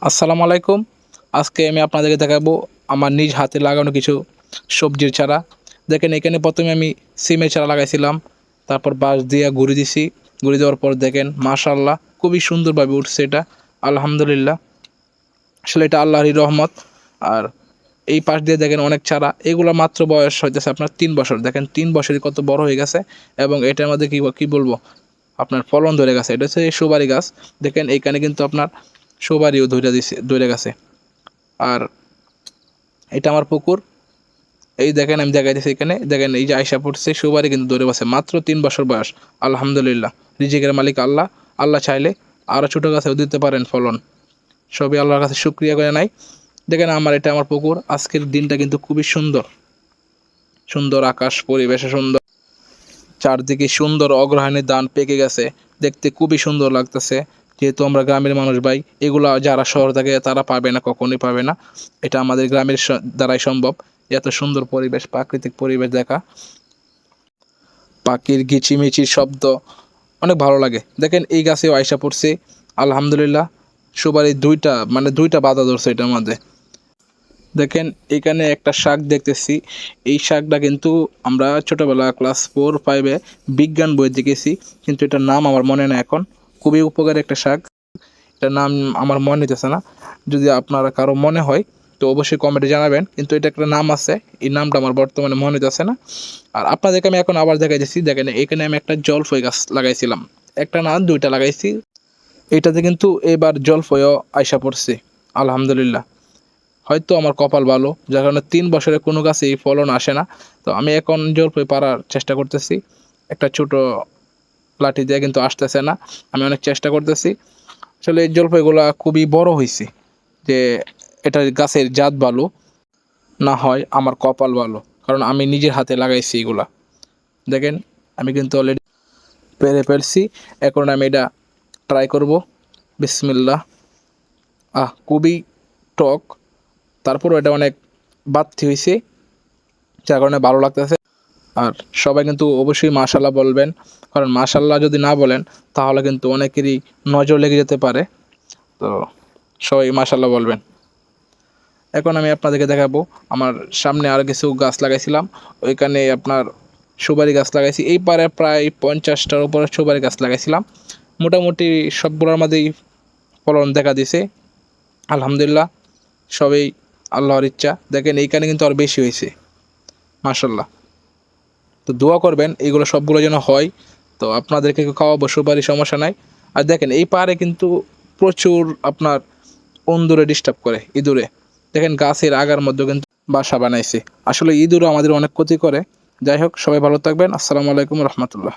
আসসালামু আলাইকুম। আজকে আমি আপনাদেরকে দেখাবো আমার নিজ হাতে লাগানো কিছু সবজির চারা। দেখেন এখানে প্রথমে আমি সিমের চারা লাগাইছিলাম, তারপর বাঁশ দিয়ে গুঁড়ি দিছি। গুঁড়ি দেওয়ার পর দেখেন মাশাআল্লাহ খুবই সুন্দরভাবে উঠছে এটা। আলহামদুলিল্লাহ, আসলে এটা আল্লাহরই রহমত। আর এই পাশ দিয়ে দেখেন অনেক চারা, এগুলো মাত্র বয়স হইতেছে আপনার 3 বছর। দেখেন 3 বছরই কত বড় হয়ে গেছে এবং এটার মধ্যে কী বলবো আপনার ফলন ধরে গেছে। এটা হচ্ছে সুপারি গাছ। দেখেন এইখানে কিন্তু আপনার সুপারিও ধরে গেছে। আর এটা আমার পুকুর। এই দেখেন আমি দেখাইতেছি, এখানে দেখেন এই যে আয়সা পড়ছে সুপারি কিন্তু ধরে বসে, মাত্র 3 বছর বয়স। আলহামদুলিল্লাহ, রিজিকের মালিক আল্লাহ। আল্লাহ চাইলে আরও ছোটো গাছেও দিতে পারেন ফলন। সবই আল্লাহর কাছে শুক্রিয়া করে নাই। দেখেন এটা আমার পুকুর। আজকের দিনটা কিন্তু খুবই সুন্দর, সুন্দর আকাশ, পরিবেশে সুন্দর, চারদিকে সুন্দর অগ্রহায়ণী ধান পেকে গেছে, দেখতে খুবই সুন্দর লাগতেছে। যেহেতু আমরা গ্রামের মানুষ ভাই, এগুলো যারা শহর থাকে তারা পাবে না, কখনোই পাবে না। এটা আমাদের গ্রামের দ্বারাই সম্ভব। এত সুন্দর পরিবেশ, প্রাকৃতিক পরিবেশ দেখা, পাখির কিচিমিচির শব্দ অনেক ভালো লাগে। দেখেন এই গাছেও আয়সা পড়ছে। আলহামদুলিল্লাহ, সুপারি দুইটা বাধা ধরছে এটার মধ্যে। দেখেন এখানে একটা শাক দেখতেছি। এই শাকটা কিন্তু আমরা ছোটোবেলা ক্লাস 4-5-এ বিজ্ঞান বই দেখেছি, কিন্তু এটার নাম আমার মনে নেই এখন। খুবই উপকারী একটা শাক, এটার নাম আমার মনে নিতেছে না। যদি আপনারা কারো মনে হয় তো অবশ্যই কমেন্টে জানাবেন, কিন্তু এটা একটা নাম আছে, এই নামটা আমার বর্তমানে মনে নিতেছে না। আর আপনাদেরকে আমি এখন আবার দেখাইতেছি। দেখেন এখানে আমি একটা জলফই গাছ লাগাইছিলাম, একটা না দুইটা লাগাইছি। এটাতে কিন্তু এবার জলফইও আয়সা পড়ছে। আলহামদুলিল্লাহ, হয়তো আমার কপাল ভালো, যার কারণে 3 বছরে কোনো গাছেই ফলন আসে না। তো আমি এখন জলপাই পাড়ার চেষ্টা করতেছি, একটা ছোট লাঠি দিয়ে, কিন্তু আসতেছে না। আমি অনেক চেষ্টা করতেছি। আসলে এই জলপাইগুলা খুবই বড় হয়েছে, যে এটা গাছের জাত ভালো, না হয় আমার কপাল ভালো, কারণ আমি নিজের হাতে লাগাইছি এগুলা। দেখেন আমি কিন্তু অলরেডি পেরে ফেলছি। এখন আমি এটা ট্রাই করব। বিসমিল্লাহ। খুবই টক, তারপরও এটা অনেক বাড়তি হয়েছে, যার কারণে ভালো লাগতেছে। আর সবাই কিন্তু অবশ্যই মাশাল্লাহ বলবেন, কারণ মাশাল্লাহ যদি না বলেন তাহলে কিন্তু অনেকেরই নজর লেগে যেতে পারে। তো সবাই মাশাল্লাহ বলবেন। এখন আমি আপনাদেরকে দেখাবো আমার সামনে আরও কিছু গাছ লাগাইছিলাম। ওইখানে আপনার সুপারি গাছ লাগাইছি। এই পারে প্রায় 50টার উপরে সুপারি গাছ লাগাইছিলাম। মোটামুটি সবগুলোর মধ্যেই ফলন দেখা দিছে। আলহামদুলিল্লাহ, সবই আল্লাহর ইচ্ছা। দেখেন এইখানে কিন্তু আর বেশি হয়েছে মাশাল্লাহ। তো দোয়া করবেন এইগুলো সবগুলো যেন হয়। তো আপনাদেরকে খাওয়াবো, সুপারি, সমস্যা নাই। আর দেখেন এই পাহাড়ে কিন্তু প্রচুর আপনার ইঁদুরে ডিস্টার্ব করে, ইঁদুরে। দেখেন গাছের আগার মধ্যে কিন্তু বাসা বানাইছে। আসলে ইঁদুরও আমাদের অনেক ক্ষতি করে। যাই হোক, সবাই ভালো থাকবেন। আসসালামু আলাইকুম রহমতুল্লাহ।